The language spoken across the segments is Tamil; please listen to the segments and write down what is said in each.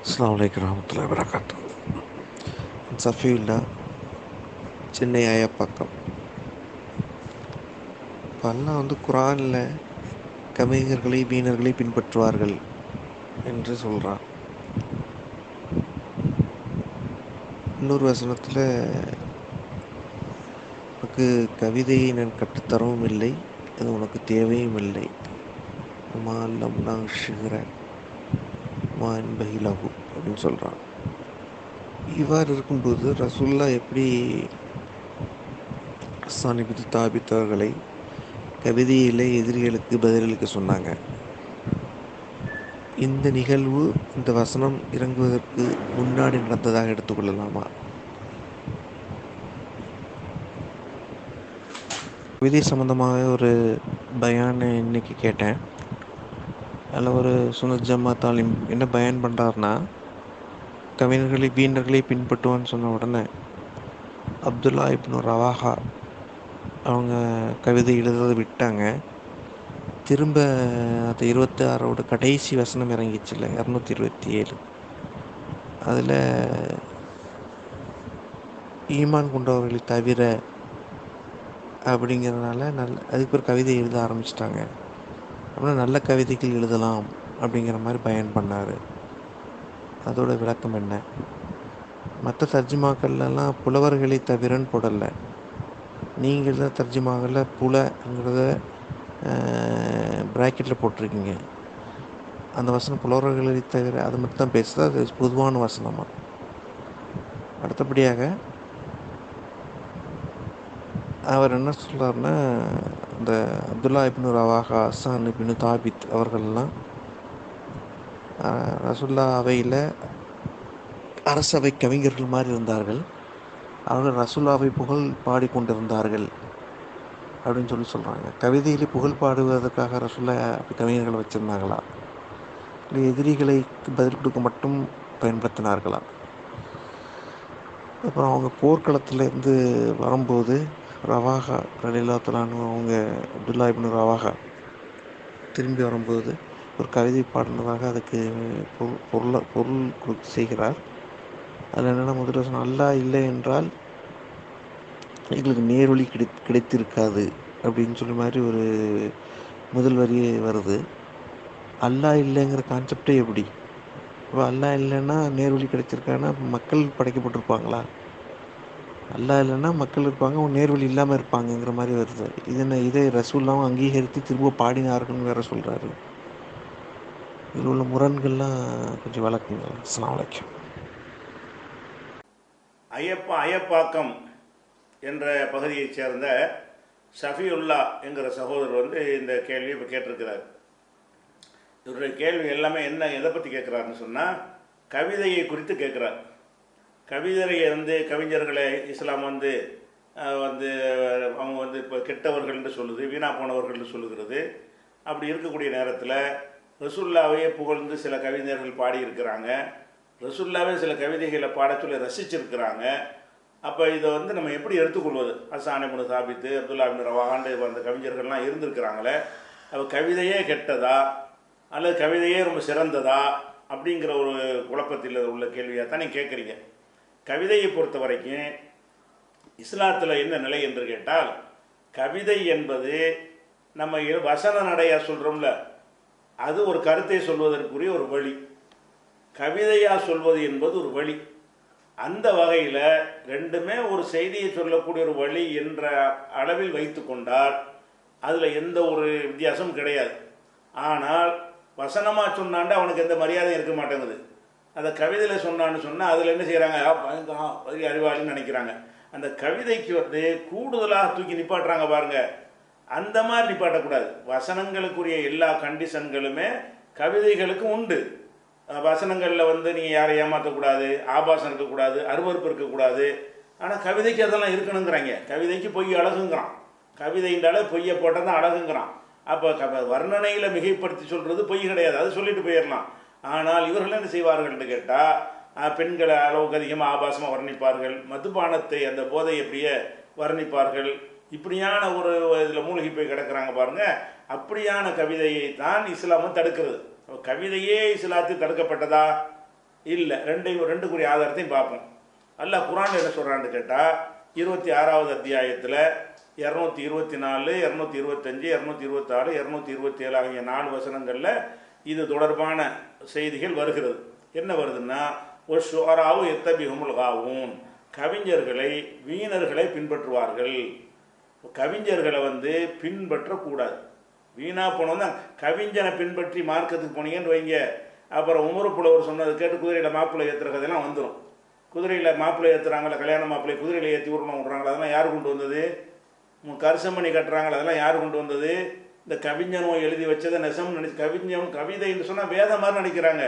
அஸ்ஸலாமு அலைக்கும் வரஹ்மத்துல்லாஹி வபரகாத்துஹு. சஃபியுல்லா, சென்னை ஆயப்பாக்கம். இப்போ அல்லாஹ் குரானில் கவிஞர்களை வீணர்களை பின்பற்றுவார்கள் என்று சொல்கிறான். இன்னொரு வசனத்தில் உனக்கு கவிதையை நான் கற்றுத்தரவும் இல்லை, அது உனக்கு தேவையும் இல்லை. மா அல்லம் நான் ஷிகிற மா என்பகிலகு அப்படின்னு சொல்கிறான். இவ்வாறு இருக்கும்போது ரசூல்லா எப்படி ஹஸ்ஸான் இப்னு தாபித் அவர்களை கவிதையிலே எதிரிகளுக்கு பதிலளிக்க சொன்னாங்க? இந்த நிகழ்வு, இந்த வசனம் இறங்குவதற்கு முன்னாடி நடந்ததாக எடுத்துக்கொள்ளலாமா? கவிதை சம்பந்தமாக ஒரு பயான் இன்னைக்கு கேட்டேன். அதில் ஒரு சுனத் ஜமாத் ஆலிம் என்ன பயான் பண்ணுறாருன்னா, கவிஞர்களை வீணர்களை பின்பற்றுவான்னு சொன்ன உடனே அப்துல்லா இப்னு ரவாஹா அவங்க கவிதை எழுதுறதை விட்டாங்க. திரும்ப அது 26ஓட கடைசி வசனம் இறங்கிச்சுல்ல, 227. அதில் ஈமான் கொண்டவர்களை தவிர அப்படிங்கிறதுனால அதுக்கு ஒரு கவிதை எழுத ஆரம்பிச்சிட்டாங்க. அப்படின்னா நல்ல கவிதைகள் எழுதலாம் அப்படிங்கிற மாதிரி பயன் பண்ணார். அதோட விளக்கம் என்ன? மற்ற தர்ஜுமாக்கள்லாம் புலவர்களை தவிரன்னு போடலை. நீங்கள் தான் தர்ஜுமாவில் புலங்கிறத ப்ராக்கெட்டில் போட்டிருக்கீங்க. அந்த வசனம் புலவர்களை தவிர அது மட்டும் தான் பேசுது, அது பொதுவான வசனமாக. அடுத்தபடியாக அவர் என்ன சொல்கிறாருன்னா, இந்த அப்துல்லா இப்னு ரவாஹா, ஹஸ்ஸான் இப்னு தாபித் அவர்கள்லாம் ரசூல்லா அவையில் அரசவை கவிஞர்கள் மாதிரி இருந்தார்கள். அவர்கள் ரசூல்லாவை புகழ் பாடிக்கொண்டிருந்தார்கள் அப்படின்னு சொல்கிறாங்க. கவிதையிலே புகழ் பாடுவதற்காக ரசூல்லா கவிஞர்களை வச்சுருந்தாங்களா, இல்லை எதிரிகளை பதில் கொடுக்க மட்டும் பயன்படுத்தினார்களா? அப்புறம் அவங்க போர்க்களத்துலேருந்து வரும்போது ரவாஹா ரலியல்லாஹு அவங்க அப்துல்லா இப்னு ரவாஹா திரும்பி வரும்போது ஒரு கவிதை பாடினதாக அதுக்கு பொருள் செய்கிறார். அதில் என்னென்னா, முதல்ல சொன்ன அல்லாஹ் இல்லை என்றால் எங்களுக்கு நேர்வழி கிடைத்திருக்காது அப்படின்னு சொல்லி மாதிரி ஒரு முதல் வரியே வருது. அல்லாஹ் இல்லைங்கிற கான்செப்டே எப்படி? இப்போ அல்லாஹ் இல்லைன்னா நேர்வழி கிடைச்சிருக்காங்கன்னா மக்கள் படைக்கப்பட்டிருப்பாங்களா? அல்லாஹ் இல்லைன்னா மக்கள் இருப்பாங்க, அவங்க நேர்வழி இல்லாமல் இருப்பாங்கங்கிற மாதிரி வருது. இதே ரசூல்லாவும் அங்கீகரித்து திரும்ப பாடினார்கள்னு வேற சொல்கிறாரு. இதில் உள்ள முரண்கள்லாம் கொஞ்சம் விளக்குங்க. அஸ்ஸலாமு அலைக்கும். அயப்பாக்கம் என்ற பகுதியைச் சேர்ந்த ஷஃபியுல்லா என்கிற சகோதரர் இந்த கேள்வியை இப்போ கேட்டிருக்கிறார். இவருடைய கேள்வி எல்லாமே எதை பற்றி கேட்குறாருன்னு சொன்னால், கவிதையை குறித்து கேட்குறார். கவிதையை கவிஞர்களை இஸ்லாம் அவங்க இப்போ கெட்டவர்கள்னு சொல்லுது, வீணா போனவர்கள்னு சொல்லுகிறது. அப்படி இருக்கக்கூடிய நேரத்தில் ரசூல்லாவையே புகழ்ந்து சில கவிஞர்கள் பாடியிருக்கிறாங்க. ரசூல்லாவே சில கவிதைகளை பாட சொல்லி ரசிச்சிருக்கிறாங்க. அப்போ இதை நம்ம எப்படி எடுத்துக்கொள்வது? ஹஸ்ஸான் இப்னு தாபித், அப்துல்லா இப்னு ரவாஹான்னு அந்த கவிஞர்கள்லாம் இருந்திருக்கிறாங்களே, அப்போ கவிதையே கெட்டதா அல்லது கவிதையே ரொம்ப சிறந்ததா அப்படிங்கிற ஒரு குழப்பத்தில் உள்ள கேள்வியாக தான் நீங்கள் கேட்குறீங்க. கவிதையை பொறுத்த வரைக்கும் இஸ்லாத்தில் என்ன நிலை என்று கேட்டால், கவிதை என்பது நம்ம வசன நடையாக சொல்கிறோம்ல, அது ஒரு கருத்தை சொல்வதற்குரிய ஒரு வழி. கவிதையாக சொல்வது என்பது ஒரு வழி. அந்த வகையில் ரெண்டுமே ஒரு செய்தியை சொல்லக்கூடிய ஒரு வழி என்ற அளவில் வைத்து கொண்டால் அதில் எந்த ஒரு வித்தியாசமும் கிடையாது. ஆனால் வசனமாக சொன்னான்ட்டு அவனுக்கு எந்த மரியாதையும் இருக்க மாட்டேங்குது. அதை கவிதையில் சொன்னான்னு சொன்னால் அதில் என்ன செய்கிறாங்க, பெரிய அறிவாளின்னு நினைக்கிறாங்க. அந்த கவிதைக்கு கூடுதலாக தூக்கி நிப்பாட்டுறாங்க பாருங்க. அந்த மாதிரி நிப்பாட்டக்கூடாது. வசனங்களுக்குரிய எல்லா கண்டிஷன்களுமே கவிதைகளுக்கும் உண்டு. வசனங்களில் நீங்கள் யாரை ஏமாற்றக்கூடாது, ஆபாசம் இருக்கக்கூடாது, அருவறுப்பு இருக்கக்கூடாது. ஆனால் கவிதைக்கு அதெல்லாம் இருக்கணுங்கிறாங்க. கவிதைக்கு பொய் அழகுங்கிறான். கவிதைன்றாலே பொய்யை போட்டால் தான் அழகுங்கிறான். அப்போ வர்ணனையில் மிகைப்படுத்தி சொல்கிறது பொய் கிடையாது, அது சொல்லிட்டு போயிடலாம். ஆனால் இவர்கள் என்ன செய்வார்கள்னு கேட்டால், பெண்களை அளவுக்கு அதிகமாக ஆபாசமாக வர்ணிப்பார்கள், மதுபானத்தை அந்த போதை எப்படியே வர்ணிப்பார்கள். இப்படியான ஒரு இதில் மூழ்கி போய் கிடக்கிறாங்க பாருங்கள். அப்படியான கவிதையை தான் இஸ்லாமும் தடுக்கிறது. கவிதையே இஸ்லாத்தில் தடுக்கப்பட்டதா இல்லை, ரெண்டுக்குரிய ஆதாரத்தையும் பார்ப்போம். அல்லாஹ் குர்ஆன் என்ன சொல்கிறான்னு கேட்டால் 26வது அத்தியாயத்தில் 224, 225, 226, 227 ஆகிய 4 வசனங்களில் இது தொடர்பான செய்திகள் வருகிறது. என்ன வருதுன்னா, ஒரு ஷுஅராவு எத்தபிஹுமுல் காவூன், கவிஞர்களை வீணர்களை பின்பற்றுவார்கள். கவிஞர்களை பின்பற்றக்கூடாது. வீணா போனோம்னா கவிஞனை பின்பற்றி மார்க்கத்துக்கு போனீங்கன்னு வைங்க, அப்புறம் உமரு புலவர் சொன்னது கேட்டு குதிரையில் மாப்பிள்ளை ஏற்றுற கதையெல்லாம் வந்துடும். குதிரையில் மாப்பிள்ளை ஏற்றுறாங்களா, கல்யாண மாப்பிள்ளை குதிரையில் ஏற்றி ஊர்வலம் விட்றாங்களா, அதெல்லாம் யார் கொண்டு வந்தது? கரிசமணி கட்டுறாங்களா, அதெல்லாம் யார் கொண்டு வந்தது? இந்த கவிஞனும் எழுதி வச்சதை நெசம் நினைச்சு கவிதைன்னு சொன்னால் வேதம் மாதிரி நினைக்கிறாங்க.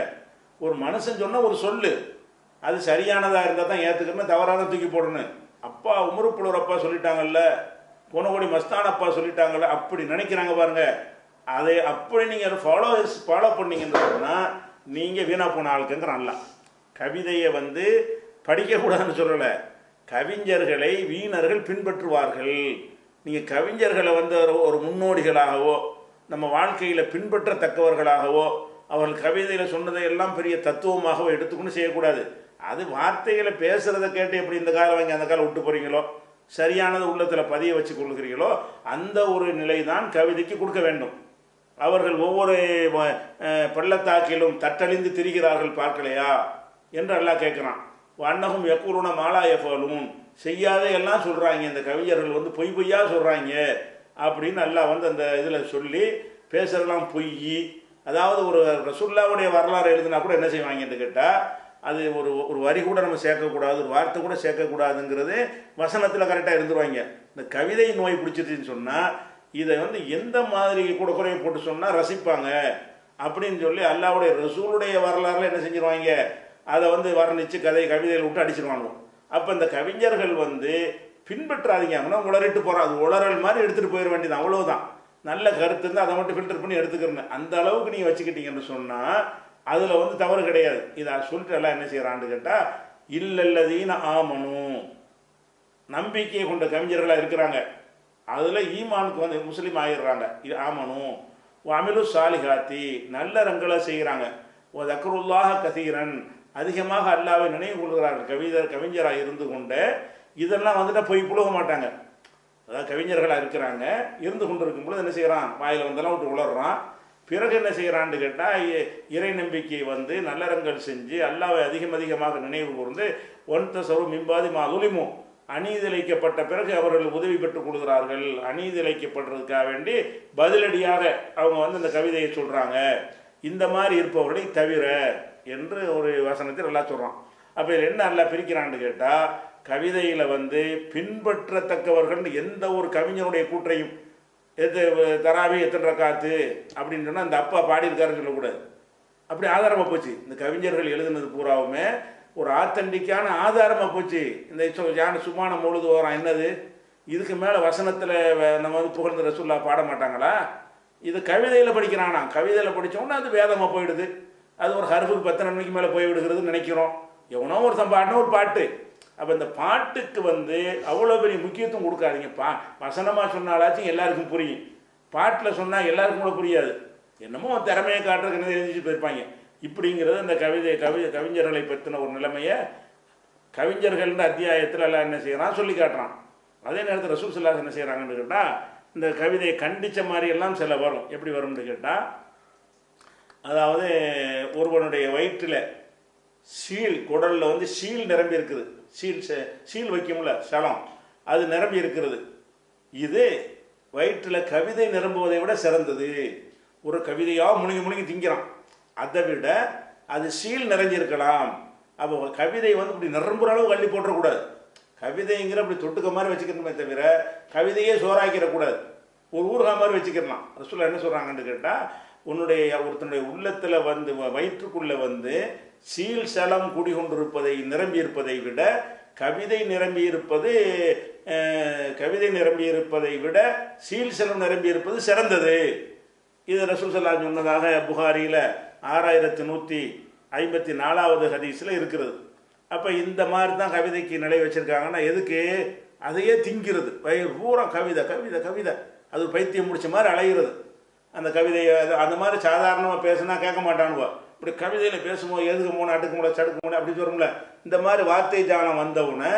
ஒரு மனுஷன் சொன்ன ஒரு சொல்லு அது சரியானதாக இருந்தால் தான் ஏற்றுக்கணும், தவறாக தூக்கி போடணும். அப்பா உமரு புலவர் அப்பா சொல்லிட்டாங்கல்ல, பொனகோடி மஸ்தான் அப்பா சொல்லிட்டாங்கல்ல, அப்படி நினைக்கிறாங்க பாருங்க. அதை அப்படி நீங்கள் ஃபாலோ பண்ணீங்கன்னு சொன்னால் நீங்கள் வீணா போன ஆளுக்குங்கிறான்ல. கவிதையை படிக்கக்கூடாதுன்னு சொல்லலை, கவிஞர்களை வீணர்கள் பின்பற்றுவார்கள். நீங்கள் கவிஞர்களை ஒரு முன்னோடிகளாகவோ நம்ம வாழ்க்கையில் பின்பற்றத்தக்கவர்களாகவோ அவர்கள் கவிதையில் சொன்னதை எல்லாம் பெரிய தத்துவமாகவோ எடுத்துக்கொண்டு செய்யக்கூடாது. அது வார்த்தைகளை பேசுகிறத கேட்டு எப்படி இந்த காலம் வாங்கி அந்த காலம் விட்டு போகிறீங்களோ, சரியானது உள்ளத்தில் பதிய வச்சு கொள்கிறீங்களோ, அந்த ஒரு நிலை தான் கவிதைக்கு கொடுக்க வேண்டும். அவர்கள் ஒவ்வொரு பள்ளத்தாக்கிலும் தட்டழிந்து திரிகிறார்கள் பார்க்கலையா என்று அல்லாஹ் கேட்குறான். அன்னகும் யக்கூலுன மாலா யஃபலூன், செய்யாத எல்லாம் சொல்கிறாங்க, இந்த கவிஞர்கள் பொய் பொய்யா சொல்கிறாங்க அப்படின்னு அல்லாஹ் அந்த இதில் சொல்லி பேசுகிறதெல்லாம் பொய். அதாவது ஒரு ரசூலுல்லாஹ்வுடைய வரலாறு எழுதுனா கூட என்ன செய்வாங்கன்னு கேட்டால், அது ஒரு வரி கூட நம்ம சேர்க்கக்கூடாது, ஒரு வார்த்தை கூட சேர்க்கக்கூடாதுங்கிறது வசனத்தில் கரெக்டாக இருந்துருவாங்க. இந்த கவிதை நோய் பிடிச்சிட்டுன்னு சொன்னால் இதை எந்த மாதிரி கூட குறைய போட்டு சொன்னால் ரசிப்பாங்க அப்படின்னு சொல்லி அல்லாஹ்வுடைய ரசூலுடைய வரலாறுல என்ன செஞ்சிருவாங்க, அதை வர்ணித்து கவிதையில் விட்டு அடிச்சிருவாங்க. அப்போ இந்த கவிஞர்கள் பின்பற்றாதீங்க, அப்படின்னா உளறிட்டு போகிறோம், அது உளறல் மாதிரி எடுத்துகிட்டு போயிட வேண்டியது, அவ்வளோதான். நல்ல கருத்து இருந்தால் அதை மட்டும் ஃபில்டர் பண்ணி எடுத்துக்கிறேன், அந்த அளவுக்கு நீங்கள் வச்சுக்கிட்டீங்கன்னு சொன்னால் அதில் தவறு கிடையாது. இதை சொல்லிட்டு எல்லாம் என்ன செய்கிறான்னு கேட்டால், இல்லல்லதீன ஆமனு, நம்பிக்கையை கொண்ட கவிஞர்களாக இருக்கிறாங்க, அதில் ஈமானுக்கு முஸ்லீம் ஆகிடுறாங்க. இது ஆமனு அமிலு சாலிஹாத்தி, நல்ல ரங்களை செய்கிறாங்க. ஓ தக்ருல்லாஹ கசீரன், அதிகமாக அல்லாவை நினைவு கொள்கிறார்கள். கவிஞராக இருந்து கொண்டு இதெல்லாம் போய் புழுக மாட்டாங்க. அதாவது கவிஞர்களாக இருக்கிறாங்க, இருந்து கொண்டு இருக்கும் பொழுது என்ன செய்கிறான், வாயில் வந்தெல்லாம் விட்டு உளர்றான். பிறகு என்ன செய்கிறான்னு கேட்டால், இறை நம்பிக்கை நல்லறங்கள் செஞ்சு அல்லாவை அதிகமாக நினைவு கூர்ந்து ஒன்தசரு மிம்பாதி மாதுலிமு, அநீதிழைக்கப்பட்ட பிறகு அவர்கள் உதவி பெற்றுக் கொள்கிறார்கள். அநீதிழைக்கப்படுறதுக்காக வேண்டி பதிலடியாக அவங்க இந்த கவிதையை சொல்கிறாங்க. இந்த மாதிரி இருப்பவர்களை தவிர என்று ஒரு வசனத்தில் எல்லாம் சொல்கிறான். அப்போ இதில் என்ன எல்லாம் பிரிக்கிறான்னு கேட்டால், கவிதையில் பின்பற்றத்தக்கவர்கள் எந்த ஒரு கவிஞனுடைய கூற்றையும் தராவி எத்தனை ரக்காத்து அப்படின்னு சொன்னால் அந்த அப்பா பாடியிருக்காருன்னு சொல்லக்கூடாது. அப்படி ஆதாரமாக போச்சு. இந்த கவிஞர்கள் எழுதுனது பூராவுமே ஒரு ஆத்தன்டிக்கான ஆதாரமாக போச்சு. இந்த யானை சுமான முழுது வரோம் என்னது, இதுக்கு மேலே வசனத்தில் நம்ம புகழ்ந்து ரசூல்லா பாட மாட்டாங்களா? இது கவிதையில் படிக்கிறானா, கவிதையில் படித்தோன்னா அது வேதமாக போயிடுது. அது ஒரு ஹர்ஃபுக்கு 10 மணிக்கு மேலே போய் விடுகிறதுன்னு நினைக்கிறோம். எவனோ ஒருத்தன் பாடினா ஒரு பாட்டு. அப்போ இந்த பாட்டுக்கு அவ்வளோ பெரிய முக்கியத்துவம் கொடுக்காதீங்க. வசனமாக சொன்னாலாச்சும் எல்லாருக்கும் புரியும், பாட்டில் சொன்னால் எல்லாருக்கும் கூட புரியாது. என்னமோ திறமையை காட்டுறதுக்கு என்ன எழுதிட்டு போயிருப்பாங்க. இப்படிங்கிறது இந்த கவிஞர்களை பற்றின ஒரு நிலைமையை கவிஞர்கள்ன்ற அத்தியாயத்தில் எல்லாம் என்ன செய்யறான் சொல்லி காட்டுறான். அதே நேரத்தில் ரசூல் ஸல்லல்லாஹு என்ன செய்கிறாங்கன்னு கேட்டால், இந்த கவிதையை கண்டித்த மாதிரியெல்லாம் சில வரும். எப்படி வரும்னு கேட்டால், அதாவது ஒருவனுடைய வயிற்றில் குடலில் சீல் நிரம்பி இருக்குது, சீல் வைக்கும்ல சலம், அது நிரம்பி இருக்கிறது. இது வயிற்றில் கவிதை நிரம்புவதை விட சிறந்தது. ஒரு கவிதையாக முழுங்கி திங்கிறான், அதை விட அது சீல் நிறைஞ்சிருக்கலாம். அப்போ கவிதை இப்படி நிரம்புற அளவு கள்ளி போட்டுறக்கூடாது. கவிதைங்கிற அப்படி தொட்டுக்க மாதிரி வச்சுக்கணுமே தவிர கவிதையே சோறாக்கிடக்கூடாது. ஒரு ஊர்கா மாதிரி வச்சுக்கலாம். ரசூலுல்லாஹ் என்ன சொல்கிறாங்கன்னு கேட்டால், ஒருத்தனுடைய உள்ளத்தில் வயிற்றுக்குள்ளே சீல் சலம் குடிகொண்டிருப்பதை நிரம்பி இருப்பதை விட கவிதை நிரம்பி இருப்பதை விட சீல் சலம் நிரம்பி இருப்பது சிறந்தது. இது ரசூல் ஸல்லல்லாஹு அலைஹி சொன்னதாக புகாரியில் 6154வது ஹதீஸில் இருக்கிறது. அப்போ இந்த மாதிரி தான் கவிதைக்கு நிலை வச்சுருக்காங்கன்னா எதுக்கு, அதையே திங்கிறது. வயிறு பூரா கவிதை கவிதை கவிதை, அது பைத்தியம் முடிச்ச மாதிரி அலைகிறது. அந்த கவிதையை அந்த மாதிரி சாதாரணமாக பேசுனா கேட்க மாட்டானுவா. இப்படி கவிதையில் பேசும்போது எதுக்கு மூணு அடுக்கு மூணு சடுக்கு மூணு அப்படி சொல்கிறோம்ல, இந்த மாதிரி வார்த்தை ஜாலம் வந்தவுடனே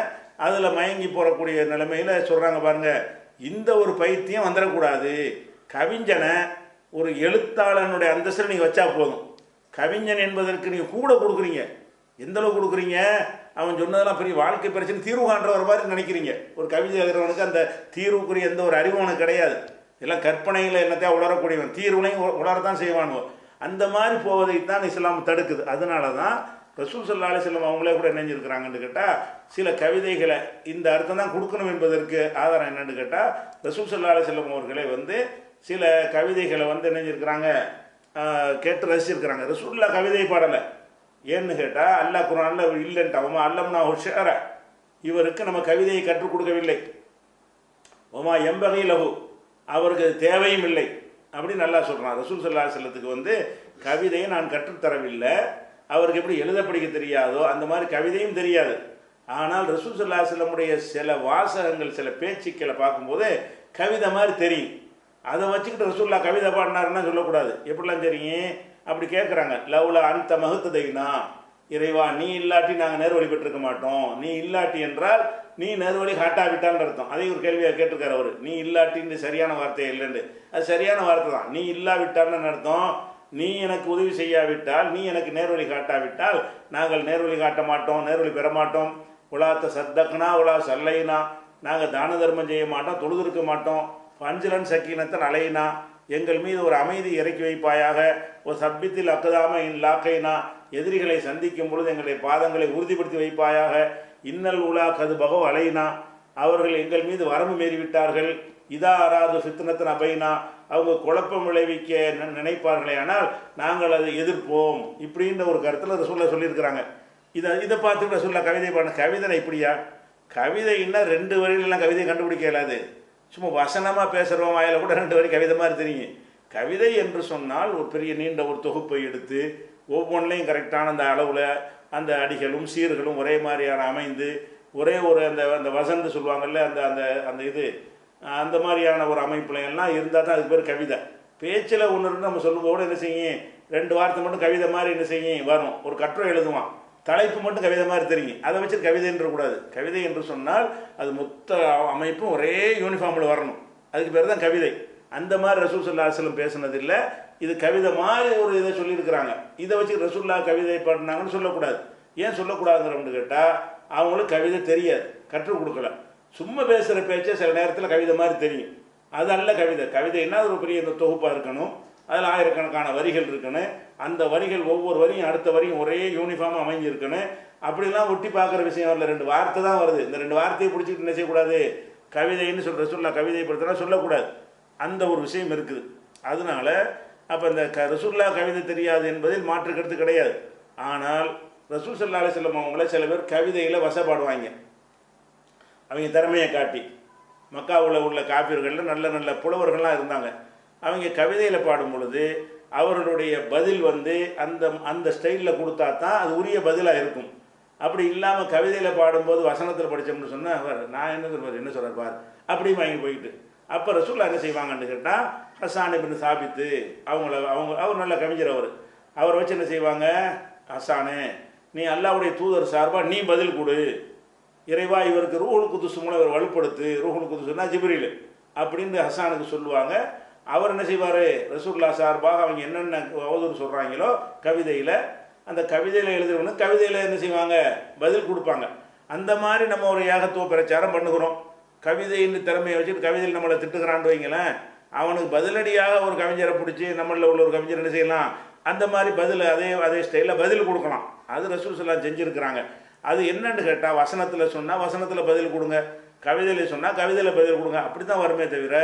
அதில் மயங்கி போகக்கூடிய நிலைமையில் சொல்கிறாங்க பாருங்கள். இந்த ஒரு பைத்தியம் வந்துடக்கூடாது. கவிஞனை ஒரு எழுத்தாளனுடைய அந்தஸ்தில் நீங்கள் வச்சா போதும். கவிஞன் என்பதற்கு நீங்கள் கூட கொடுக்குறீங்க. எந்த அளவுக்கு கொடுக்குறீங்க? அவன் சொன்னதெல்லாம் பெரிய வாழ்க்கை பிரச்சனை தீர்வு காண்றவர் மாதிரி நினைக்கிறீங்க. ஒரு கவிதை எழுதுறவனுக்கு அந்த தீர்வுக்குரிய எந்த ஒரு அறிவும் அவனுக்கு கிடையாது. எல்லாம் கற்பனையில் என்னத்தையா உளரக்கூடியவன், தீர்வுனையும் உளரத்தான் செய்வானுவோ. அந்த மாதிரி போவதைத்தான் இஸ்லாம் தடுக்குது. அதனால தான் ரசூல் ஸல்லல்லாஹு அலைஹி வஸல்லம் அவங்களே கூட நினைஞ்சிருக்கிறாங்கன்னு கேட்டால், சில கவிதைகளை இந்த அர்த்தம் தான் கொடுக்கணும் என்பதற்கு ஆதாரம் என்னன்னு கேட்டால், ரசூல் ஸல்லல்லாஹு அலைஹி வஸல்லம் அவர்களே சில கவிதைகளை நினைஞ்சிருக்கிறாங்க, கேட்டு ரசிச்சிருக்கிறாங்க. ரசூலுல்லாஹ் கவிதை பாடலை. ஏன்னு கேட்டால், அல்லாஹ் குர்ஆன்ல இல்லைன்ட்டு அவன் அல்லம்னா ஷிஅர, இவருக்கு நம்ம கவிதையை கற்றுக் கொடுக்கவில்லை. ஒமா எம்பகை லஹு, அவருக்கு தேவையும் இல்லை அப்படின்னு நல்லா சொல்கிறான். ரசூல் ஸல்லல்லாஹு அலைஹி வஸல்லத்துக்கு கவிதையை நான் கற்றுத்தரவில்லை. அவருக்கு எப்படி எழுத படிக்க தெரியாதோ அந்த மாதிரி கவிதையும் தெரியாது. ஆனால் ரசூல் ஸல்லல்லாஹு அலைஹி வஸல்லமுடைய சில வாசகங்கள், சில பேச்சுக்களை பார்க்கும்போது கவிதை மாதிரி தெரியும். அதை வச்சுக்கிட்டு ரசூலுல்லாஹ் கவிதை பாடினாருன்னா சொல்லக்கூடாது. எப்படிலாம் தெரியும்? அப்படி கேட்குறாங்க. லவ்லா அந்த மகுத்ததைனா, இறைவா நீ இல்லாட்டி நாங்கள் நேர்வழி பெற்றிருக்க மாட்டோம். நீ இல்லாட்டி என்றால் நீ நேர்வழி காட்டாவிட்டான்னு அர்த்தம். அதே ஒரு கேள்வியாக கேட்டிருக்காரு அவர். நீ இல்லாட்டின்னு சரியான வார்த்தை இல்லைன்னு. அது சரியான வார்த்தை தான். நீ இல்லாவிட்டான்னு அர்த்தம். நீ எனக்கு உதவி செய்யாவிட்டால், நீ எனக்கு நேர்வழி காட்டாவிட்டால் நாங்கள் நேர்வழி காட்ட மாட்டோம், நேர்வழி பெற மாட்டோம். உலாத்த சத்தக்னா உலா சல்லைனா, நாங்கள் தான தர்மம் செய்ய மாட்டோம், தொழுதிருக்க மாட்டோம். பஞ்சிலன் சக்கீனத்தன் அலைனா, எங்கள் மீது ஒரு அமைதி இறக்கி வைப்பாயாக. ஒரு சப்பித்தில் அக்கதாம லாக்கைனா, எதிரிகளை சந்திக்கும் பொழுது எங்களுடைய பாதங்களை உறுதிப்படுத்தி வைப்பாயாக. இன்னல் உலா கது பகோ அலைனா, அவர்கள் எங்கள் மீது வரம்பு மீறிவிட்டார்கள். இதா அராது ஃபித்னத்தன் அபைனா, அவங்க குழப்பம் விளைவிக்க நினைப்பார்களே, ஆனால் நாங்கள் அதை எதிர்ப்போம். இப்படின்ற ஒரு கருத்தில் ரசூலுல்லாஹ் சொல்லியிருக்கிறாங்க. இதை பார்த்துட்டு ரசூலுல்லாஹ் கவிதை பண்ண கவிதை இப்படியா? கவிதைன்னா 2 வரியிலலாம் கவிதையை கண்டுபிடிக்க இயலாது. சும்மா வசனமாக பேசுகிறவன் வாயில கூட 2 வரி கவிதை மாதிரி தெரியும். கவிதை என்று சொன்னால் ஒரு பெரிய நீண்ட ஒரு தொகுப்பை எடுத்து ஒவ்வொன்றிலையும் கரெக்டான அந்த அளவில் அந்த அடிகளும் சீர்களும் ஒரே மாதிரியான அமைந்து ஒரே ஒரு அந்த அந்த வசந்து சொல்லுவாங்கல்ல, அந்த அந்த அந்த இது அந்த மாதிரியான ஒரு அமைப்புல எல்லாம் இருந்தால் தான் அதுக்கு பேர் கவிதை. பேச்சில் ஒன்று இருந்து நம்ம சொல்லும்போது என்ன செய்யும், 2 வார்த்தை மட்டும் கவிதை மாதிரி என்ன செய்யும் வரும். ஒரு கட்டுரை எழுதுவான், தலைப்பு மட்டும் கவிதை மாதிரி தெரியும். அதை வச்சு கவிதை என்றக்கூடாது. கவிதை என்று சொன்னால் அது மொத்த அமைப்பும் ஒரே யூனிஃபார்மில் வரணும். அதுக்கு பேர் தான் கவிதை. அந்த மாதிரி ரசூல் ஸல்லல்லாஹு அலைஹி வஸல்லம் பேசுனதில்லை. இது கவிதை மாதிரி ஒரு இதை சொல்லியிருக்கிறாங்க. இதை வச்சு ரசூலுல்லாஹ் கவிதை பாடினாங்கன்னு சொல்லக்கூடாது. ஏன் சொல்லக்கூடாதுங்கிறோம்னு கேட்டால், அவங்களுக்கு கவிதை தெரியாது, கற்றுக் கொடுக்கல. சும்மா பேசுகிற பேச்சே சில நேரத்தில் கவிதை மாதிரி தெரியும். அது அல்ல கவிதை. கவிதைன்னா ஒரு பெரிய இந்த தொகுப்பாக இருக்கணும். அதில் ஆயிரக்கணக்கான வரிகள் இருக்கணும். அந்த வரிகள் ஒவ்வொரு வரியும் அடுத்த வரியும் ஒரே யூனிஃபார்மாக அமைஞ்சிருக்கணும். அப்படிலாம் ஒட்டி பார்க்குற விஷயம் வரல. 2 வார்த்தை தான் வருது. இந்த 2 வார்த்தையை பிடிச்சிட்டு என்ன செய்யக்கூடாது, கவிதைன்னு சொல்கிற ரசூலுல்லாஹ் கவிதைப்படுத்தினா சொல்லக்கூடாது. அந்த ஒரு விஷயம் இருக்குது. அதனால அப்போ இந்த ரசூலுல்லாஹ் கவிதை தெரியாது என்பதில் மாற்று கருத்து கிடையாது. ஆனால் ரசூல் ஸல்லல்லாஹு அலைஹி வஸல்லம் அவங்கள சில பேர் கவிதையில் வசப்பாடுவாங்க. அவங்க திறமையை காட்டி. மக்காவில் உள்ள காபிர்களில் நல்ல நல்ல புலவர்கள்லாம் இருந்தாங்க. அவங்க கவிதையில் பாடும் பொழுது அவர்களுடைய பதில் அந்த அந்த ஸ்டைலில் கொடுத்தா தான் அது உரிய பதிலாக இருக்கும். அப்படி இல்லாமல் கவிதையில் பாடும்போது வசனத்தில் படித்தோம்னு சொன்னால் நான் என்ன சொல்வார், என்ன சொல்கிறார் பார் அப்படி வாங்கி போயிட்டு. அப்போ ரசூலுல்லாஹ் என்ன செய்வாங்கன்னு கேட்டால், ஹஸான் இப்னு சாபித்து அவர் நல்ல கவிஞர். அவரை வச்சு என்ன செய்வாங்க, ஹஸானே நீ அல்லாஹ்வுடைய தூதர் சார்பாக நீ பதில் கொடு. இறைவா இவருக்கு ரூஹுல் குதுஸ் மூலம் இவர் வலுப்படுத்து. ரூஹுல் குதுஸ்னா ஜிப்ரீல் அப்படின்னு ஹஸானுக்கு சொல்லுவாங்க. அவர் என்ன செய்வார், ரசூலுல்லாஹ் சார்பாக அவங்க என்னென்ன அவதூறு சொல்கிறாங்களோ கவிதையில், அந்த கவிதையில் எழுதுறவனு கவிதையில் என்ன செய்வாங்க, பதில் கொடுப்பாங்க. அந்த மாதிரி நம்ம ஒரு ஏகத்துவ பிரச்சாரம் பண்ணுகிறோம். கவிதைன்னு திறமையை வச்சுட்டு கவிதையில் நம்மளை திட்டுக்கிறான்னு வைங்களேன், அவனுக்கு பதிலடியாக ஒரு கவிஞரை பிடிச்சி நம்மளில் உள்ள ஒரு கவிஞர் என்ன செய்யலாம், அந்த மாதிரி பதில் அதே ஸ்டைலில் பதில் கொடுக்கலாம். அது ரசூல் ஸல்லல்லாஹு செஞ்சுருக்கிறாங்க. அது என்னன்னு கேட்டால், வசனத்தில் சொன்னால் வசனத்தில் பதில் கொடுங்க, கவிதையில் சொன்னால் கவிதையில் பதில் கொடுங்க. அப்படி தான் வருமே தவிர,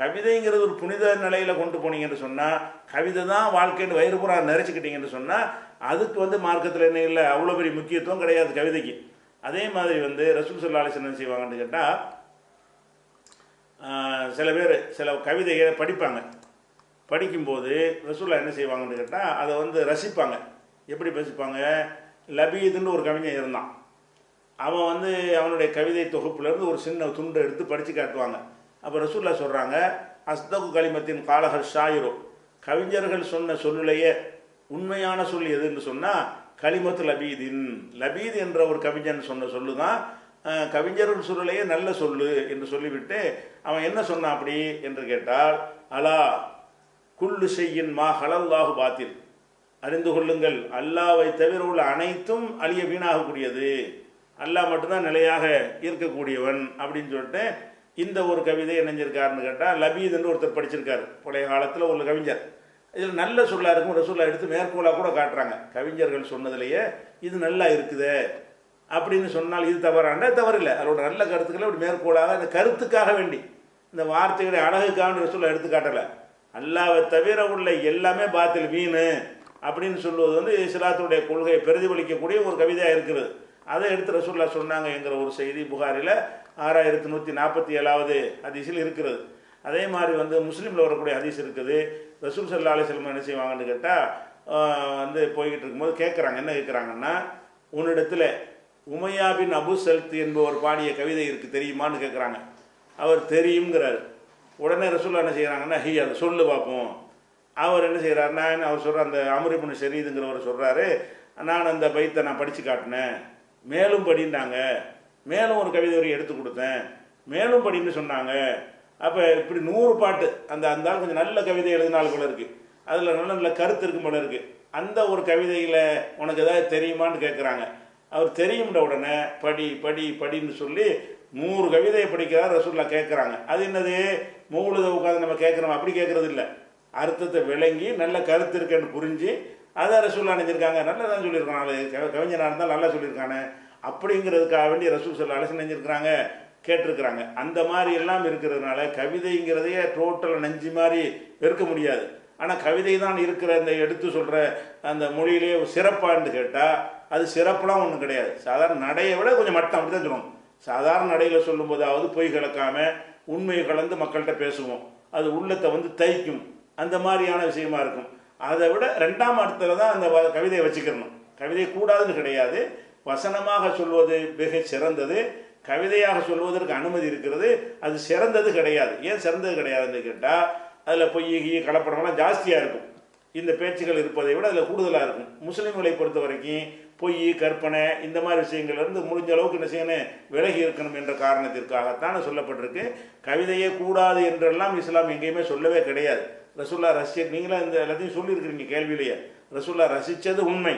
கவிதைங்கிறது ஒரு புனித நிலையில் கொண்டு போனீங்கன்னு சொன்னால், கவிதை தான் வாழ்க்கைன்னு வயிறுபுறா நிறைச்சிக்கிட்டீங்கன்னு சொன்னால், அதுக்கு மார்க்கத்தில் என்ன இல்லை, அவ்வளோ பெரிய முக்கியத்துவம் கிடையாது கவிதைக்கு. அதே மாதிரி ரசூல் ஸல்லல்லாஹு அலைஹி வஸல்லம் என்ன செய்வாங்கன்னு கேட்டால், சில பேர் சில கவிதையை படிப்பாங்க. படிக்கும்போது ரசூலுல்லாஹ் என்ன செய்வாங்கன்னு கேட்டால், அதை ரசிப்பாங்க. எப்படி ரசிப்பாங்க, லபீதுன்னு ஒரு கவிஞன் இருந்தான். அவன் அவனுடைய கவிதை தொகுப்புலேருந்து ஒரு சின்ன துண்டை எடுத்து படித்து காட்டுவாங்க. அப்போ ரசூலுல்லாஹ் சொல்கிறாங்க, அஸ்தகு கலிமத்தின் காலஹர் ஷாயிரோ, கவிஞர்கள் சொன்ன சொல்லுலையே உண்மையான சொல் எதுன்னு சொன்னால் கலிமத்து லபீதின், லபீத் என்ற ஒரு கவிஞன் சொன்ன சொல்லு தான் கவிஞர்கள் சொல்லையே நல்ல சொல்லு என்று சொல்லிவிட்டு அவன் என்ன சொன்னான் அப்படி என்று கேட்டால், அலா குல்லு செய்யின் மா ஹலல்லாஹு பாத்தில், அறிந்து கொள்ளுங்கள் அல்லாவை தவிர உள்ள அனைத்தும் அழிய வீணாகக்கூடியது, அல்லாஹ் மட்டும்தான் நிலையாக இருக்கக்கூடியவன் அப்படின்னு சொல்லிட்டு இந்த ஒரு கவிதை நினைஞ்சிருக்காருன்னு கேட்டால், லபீத் என்று ஒருத்தர் படிச்சிருக்காரு பழைய காலத்தில் உள்ள கவிஞர். இதில் நல்ல சொல்லா இருக்கும், ரசூல்லா எடுத்து மேற்கோளாக கூட காட்டுறாங்க. கவிஞர்கள் சொன்னதுலேயே இது நல்லா இருக்குதே அப்படின்னு சொன்னால் இது தவறான தவறு இல்லை, அதோட நல்ல கருத்துக்களை இப்படி மேற்கோளாக இந்த கருத்துக்காக வேண்டி இந்த வார்த்தைகளை அழகுக்காக ரசூல்லா எடுத்து காட்டலை. அல்லாவை தவிர உள்ள எல்லாமே பாத்தில் வீணு அப்படின்னு சொல்லுவது வந்து இஸ்லாத்துடைய கொள்கையை பிரதிபலிக்கக்கூடிய ஒரு கவிதையாக இருக்குது. அதை எடுத்து ரசூல்லா சொன்னாங்க என்கிற ஒரு செய்தி புகாரில் 6147வது ஹதீஸில் இருக்கிறது. அதே மாதிரி வந்து முஸ்லீமில் வரக்கூடிய ஹதீஸ் இருக்குது. ரசூல் ஸல்லல்லாஹு அலைஹி வஸல்லம் என்ன செய்வாங்கன்னு கேட்டால், வந்து போய்கிட்டு இருக்கும்போது கேட்குறாங்க, என்ன கேட்குறாங்கன்னா, உன்னிடத்தில் உமையா பின் அபு சல்த் என்பவர் பாடிய கவிதை இருக்குது தெரியுமான்னு கேட்குறாங்க. அவர் தெரியுங்கிறார். உடனே ரசூல்லா என்ன செய்கிறாங்கன்னா, அதை சொல்லு பார்ப்போம். அவர் என்ன செய்கிறாருன்னா, அவர் சொல்கிற அந்த அம்ர் இப்னு ஷரீதுங்கிறவர் சொல்கிறாரு, நான் அந்த பைத்தை நான் படித்து காட்டினேன், மேலும் படிந்தாங்க, மேலும் ஒரு கவிதை வரி எடுத்து கொடுத்தேன், மேலும் படின்னு சொன்னாங்க. அப்போ இப்படி 100 பாட்டு அந்த அந்த ஆள் கொஞ்சம் நல்ல கவிதை எழுதினால் போல இருக்குது, அதில் நல்ல நல்ல கருத்து இருக்கும் போல இருக்குது. அந்த ஒரு கவிதையில் உனக்கு ஏதாவது தெரியுமான்னு கேட்குறாங்க. அவர் தெரியும்ன்ற உடனே படி படி படின்னு சொல்லி 100 கவிதையை படிக்கிறார். ரசூல்லா கேட்குறாங்க, அது என்னது மௌலுதை உட்காந்து நம்ம கேட்குறோம் அப்படி கேட்குறது இல்லை, அர்த்தத்தை விளங்கி நல்ல கருத்து இருக்குன்னு புரிஞ்சு அதை ரசூல்லா நினைஞ்சிருக்காங்க. நல்லா தான் சொல்லியிருக்காங்க, கவிஞனாக இருந்தால் நல்லா சொல்லியிருக்கானே அப்படிங்கிறதுக்காக வேண்டி ரசூல் ஸல்லல்லாஹு அலைஹி வஸல்லம் நினைஞ்சிருக்கிறாங்க, கேட்டிருக்கிறாங்க. அந்த மாதிரி எல்லாம் இருக்கிறதுனால கவிதைங்கிறதையே டோட்டலாக நெஞ்சு மாதிரி வெறுக்க முடியாது. ஆனால் கவிதை தான் இருக்கிற இந்த எடுத்து சொல்கிற அந்த மொழியிலேயே சிறப்பான்னு கேட்டால் அது சிறப்புலாம் ஒன்றும் கிடையாது. சாதாரண நடையை விட கொஞ்சம் மட்டம், அப்படி தான் சொல்லணும். சாதாரண நடையில் சொல்லும்போதாவது பொய் கலக்காமல் உண்மையை கலந்து மக்கள்கிட்ட பேசுவோம், அது உள்ளத்தை வந்து தைக்கும், அந்த மாதிரியான விஷயமா இருக்கும். அதை விட 2ஆம் இடத்துல தான் அந்த கவிதையை வச்சுக்கிறணும். கவிதை கூடாதுன்னு கிடையாது, வசனமாக சொல்வது மிக சிறந்தது, கவிதையாக சொல்வதற்கு அனுமதி இருக்கிறது, அது சிறந்தது கிடையாது. ஏன் சிறந்தது கிடையாதுன்னு கேட்டால் அதில் பொய் கலப்படமெல்லாம் ஜாஸ்தியாக இருக்கும். இந்த பேச்சுகள் இருப்பதை விட அதில் கூடுதலாக இருக்கும். முஸ்லீம்களை பொறுத்த வரைக்கும் பொய் கற்பனை இந்த மாதிரி விஷயங்கள்லேருந்து முடிஞ்ச அளவுக்கு என்ன செய்யணும், விலகி இருக்கணும் என்ற காரணத்திற்காகத்தான் சொல்லப்பட்டிருக்கு. கவிதையே கூடாது என்றெல்லாம் இஸ்லாம் எங்கேயுமே சொல்லவே கிடையாது. ரசூல்லா நீங்களாம் இந்த எல்லாத்தையும் சொல்லியிருக்கிறீங்க கேள்வியிலேயே. ரசூல்லா ரசித்தது உண்மை,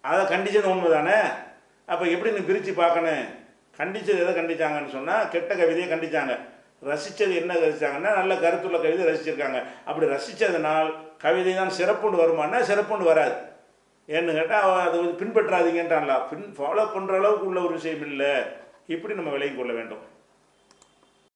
அதை கண்டித்தது உண்மை தானே. அப்போ எப்படி நீ பிரித்து பார்க்கணும்? கண்டித்தது எதை கண்டித்தாங்கன்னு சொன்னால் கெட்ட கவிதையை கண்டித்தாங்க, ரசித்தது என்ன ரசித்தாங்கன்னா நல்ல கருத்துள்ள கவிதை ரசிச்சிருக்காங்க. அப்படி ரசித்ததுனால் கவிதை தான் சிறப்புன்னு வருமானா சிறப்புன்னு வராது. ஏன்னு கேட்டால் அதை பின்பற்றாதீங்கன்றான்ல, ஃபாலோ பண்ணுற அளவுக்கு உள்ள ஒரு விஷயம் இல்லை. இப்படி நம்ம விலகி கொள்ள வேண்டும்.